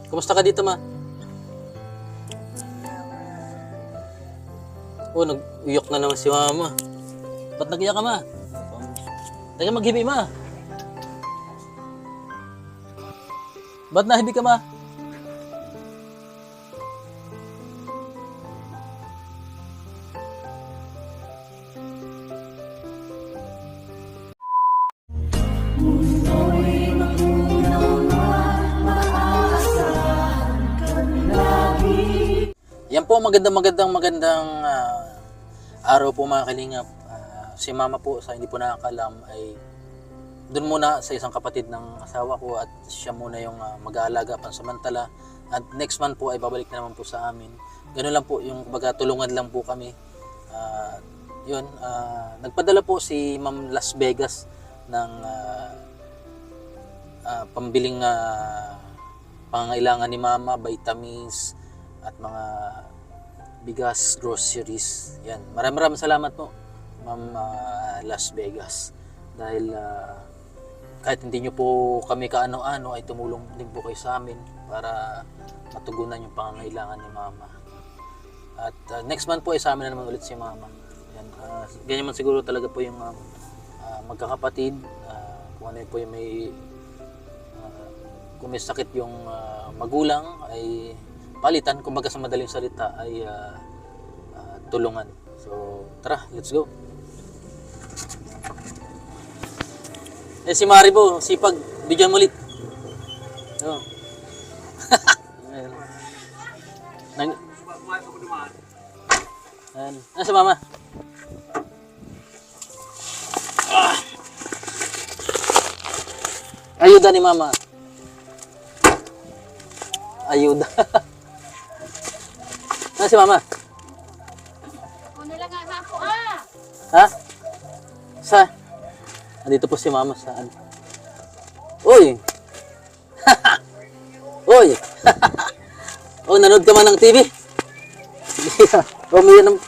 Kumusta ka dito, ma? Oh, nag-iyak na naman si mama. Ba't nag-iyak ka, ma? Teka, maghibi, ma. Ba't nahibi ka, ma? Yan po, magandang araw po mga kalingap. Si mama po, sa hindi po nakakalam, ay doon muna sa isang kapatid ng asawa ko at siya muna yung mag-aalaga pansamantala. At next month po ay babalik na naman po sa amin. Ganun lang po, yung baga tulungan lang po kami. Nagpadala po si Ma'am Las Vegas ng pambiling pangangailangan ni mama, vitamins at mga bigas, groceries. Yan. Maraming salamat po, Ma'am Las Vegas. Dahil kahit hindi nyo po kami kaano-ano, ay tumulong din po kayo sa amin para matugunan yung pangangailangan ni mama. At next month po ay sa amin na naman ulit si mama. Yan. Ganyan man siguro talaga po yung magkakapatid. Kung ano po yung kung may sakit yung magulang ay palitan, kumbaga sa madaling salita ay tulungan. So tara, let's go. Si Maribo, sipag, bigyan mo ulit. Oh. Ayan. Ayan si mama. Ayuda ni mama. Ayuda. Si mama. Ako nilaga na ako Ha? Sa? Andito po si mama sa ano. Uy! Uy! Oh, nanood ka man ng TV? Oh, may yan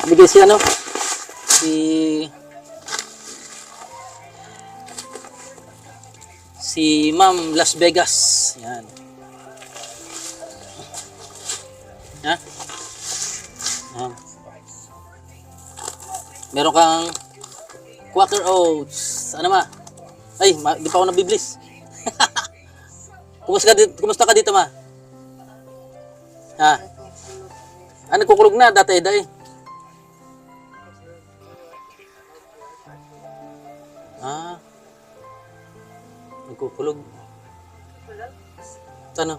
bigay si ano? Si Ma'am Las Vegas. Yan. Ha? Yan. Meron kang Quaker Oats. Ano ma? Ay, di pa ako nabiblis. Kumusta ka dito, ma? Ha? Nagkukulog na, dati-day. Nagkukulog. Ano?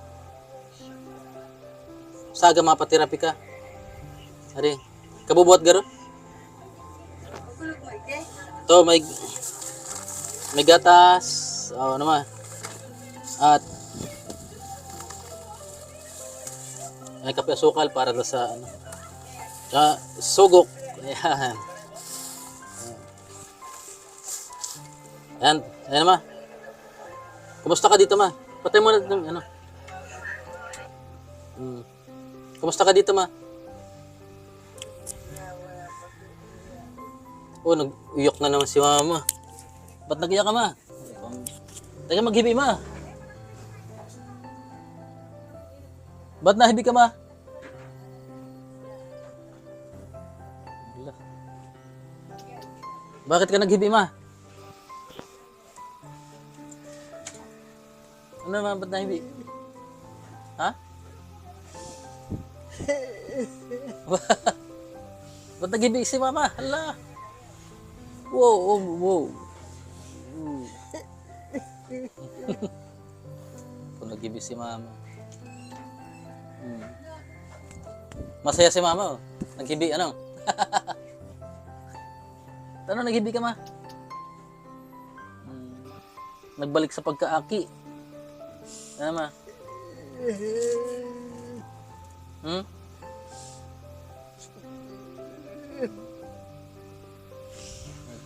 Saga mapaterapi ka. Ari, kabubuhat garo? To may gatas, naman. At may kape asukal para sa ano. Sugok. Ayan. Ayan, ayan ma. Kumusta ka dito, ma? Patay mo na ng ano. Kumusta ka dito, ma? Oh, nag-iyak na naman si mama. Ba't nag-iyak ka, ma? Teka, maghibi, ma. Ba't nahibi ka, ma? Bakit ka naghibi, ma? Ano naman, ba't nahibi? Ha? Ba't naghibi si mama? Hala! Wow. Kung nag-ibig si mama. Masaya si mama, oh. Nag-ibig, ano? Ano, nag-ibig ka, ma? Nagbalik sa pagkaaki. Ano, ma?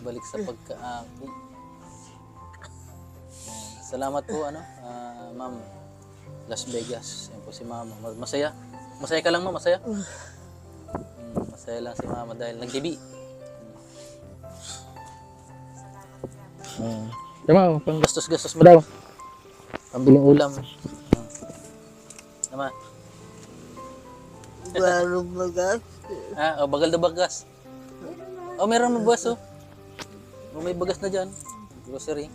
Balik sa pagkaaki. Salamat po Ma'am Las Vegas. Yan po si mama. Masaya. Masaya ka lang, ma, masaya. Masaya lang si mama dahil nag-TV. Tama, pang gastos mo daw. Pambiling ulam. Tama? Barong bagas. O bagal na bagas. O meron mo bagas oh. O, may bagas na dyan. Grocery.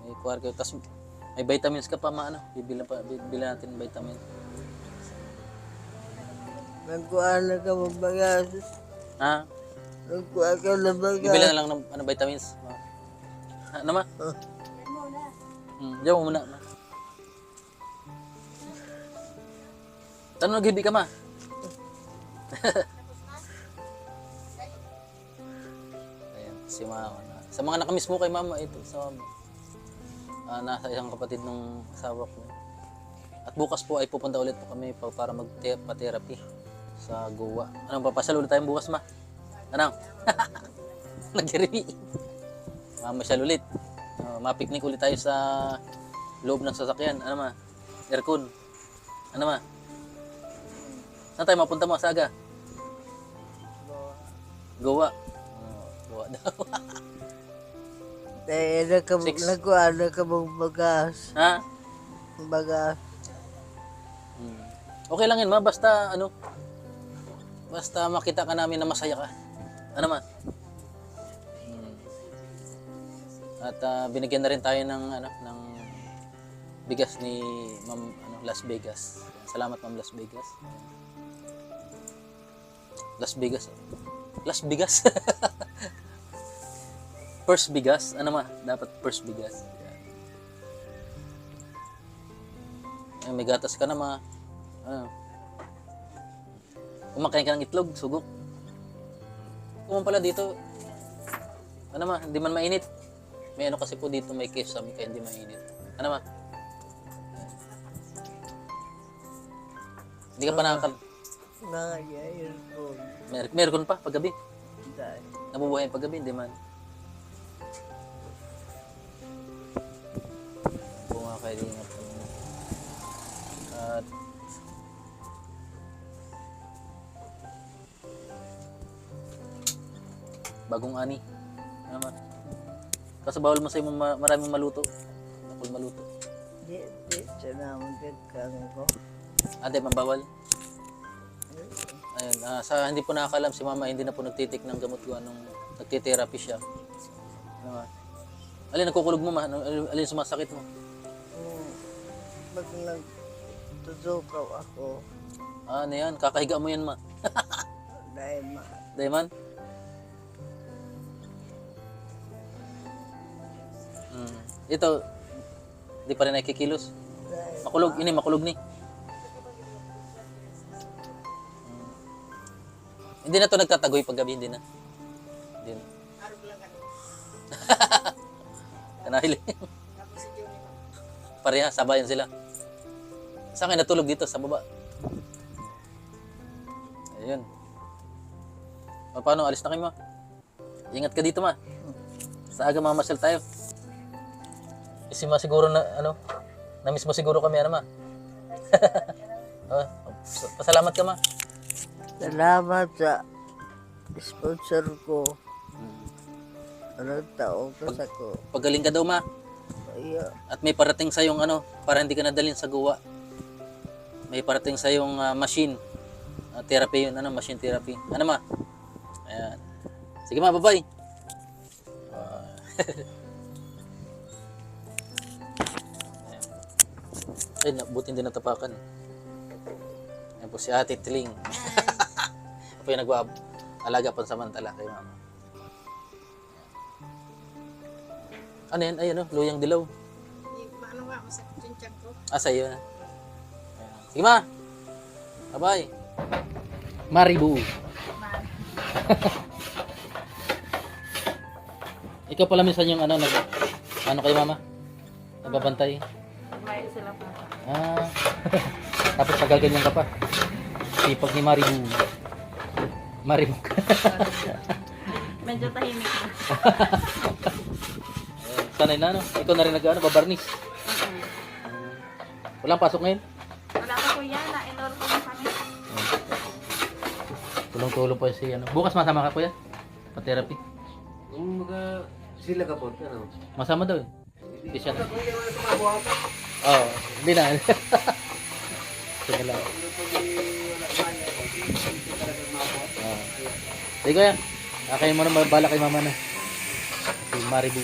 May kwarto. Tapos may vitamins ka pa ma ano. Bibili natin vitamin. Nagkuha na ka ng bagas. Ha? Nagkuha ka ng bagas. Bibili na lang ng ano, vitamins. Ano ma? Diyan mo muna. Ma. Tanong naghibi ka ma? Ayan, si mama. Sa mga nakamiss mo kay mama, ito sa nasa isang kapatid ng asawa ko. At bukas po ay pupunta ulit po kami para magpa-therapy sa Goa. Anong papasal ulit tayong bukas ma? Anong? Nag-review. Mamasyal ulit. Mapiknik ulit tayo sa loob ng sasakyan. Ano ma? Aircon. Ano ma? Saan tayo mapunta mo? Saga? Goa. Goa daw. Dahil nagkuha na ka ng bagas. Ha? Bagas. Okay lang yun ma. Basta ano? Basta makita ka namin na masaya ka. Ano ma? At binigyan na rin tayo ng ano ng bigas ni Ma'am Las Vegas. Salamat Ma'am Las Vegas. Las Vegas. Las Vegas. First bigas. Ano ma? Dapat first bigas. Ay, may gatas ka na ma. Ano? Kumakain ka ng itlog, sugok. Kung pala dito, ano ma, hindi man mainit. May ano kasi po dito, may case sa amin kaya hindi mainit. Ano ma? Hindi ka pa nakakal... Nangayayin ko. Meron pa paggabi. Dahil. Nabubuhay paggabi, hindi man. Bunga kayo din nga po. At bagong ani. Ano man? Kasi bawal mo sa'yo maraming maluto. Bakul maluto. Di, siya naman gagkang ko. Ate, mabawal. Ayun, sa hindi po nakakalam, si mama hindi na po nagtitik ng gamot ko nung nagtitherapy siya. Ano nga? Alin, nagkukulog mo ma? Alin sumasakit mo? Pag nagtutukaw ako, Ano yan? Kakahiga mo yan ma. dahil Dayman? Ito, di pa rin nakikilos. Makulog, ini makulog ni. Hindi na to nagtatagoy pag gabi, hindi na. Hindi na. Kanahili. Pareha, sabayan sila. Sa akin natulog dito sa baba. Ayun. Paano, alis na kayo ma? Ingat ka dito ma. Sa aga mamasyal tayo. Kasi ma siguro na, ano, na-miss mo siguro kami, ano ma? Pasalamat ka ma. salamat sa sponsor ko. Anong taong ko sa ko. Pagaling ka daw ma. Iya. At may parating sa yung ano, para hindi ka nadalhin sa Goa. May parating sa yung machine. Therapy yun, ano, machine therapy. Ano ma? Ayan. Sige ma, bye-bye. Ay, buti hindi natapakan. Ayan po si Ate Tling. Ako yung nag-alaga pansamantala kay mama. Ano yan? Ay, ano? Luyang dilaw. Ano nga, masakit yung tiyan ko. Sa'yo na. Ayan. Sige ma! Bye-bye! Maribu! Ikaw pala minsan yung ano, ano kay mama? Nagbabantay? May sila pa. Tapos pagaganyan ka pa. Sipag ni Maribu. Maribu. Medyo tahimik na. Sanay na, no? Ikaw na rin nag-ano, babarnis. Walang pasok ngayon? Wala pa kuya, na-enroll ko na kami. Tulong-tulong pa si ano. Bukas masama ka kuya? Pa-therapy. Sila ka po, ano? Masama daw eh. Hindi siya na. Oo, hindi na. Ito na lang. Sige kuya. Kayo mo na bala kay mama na. Si Maribu.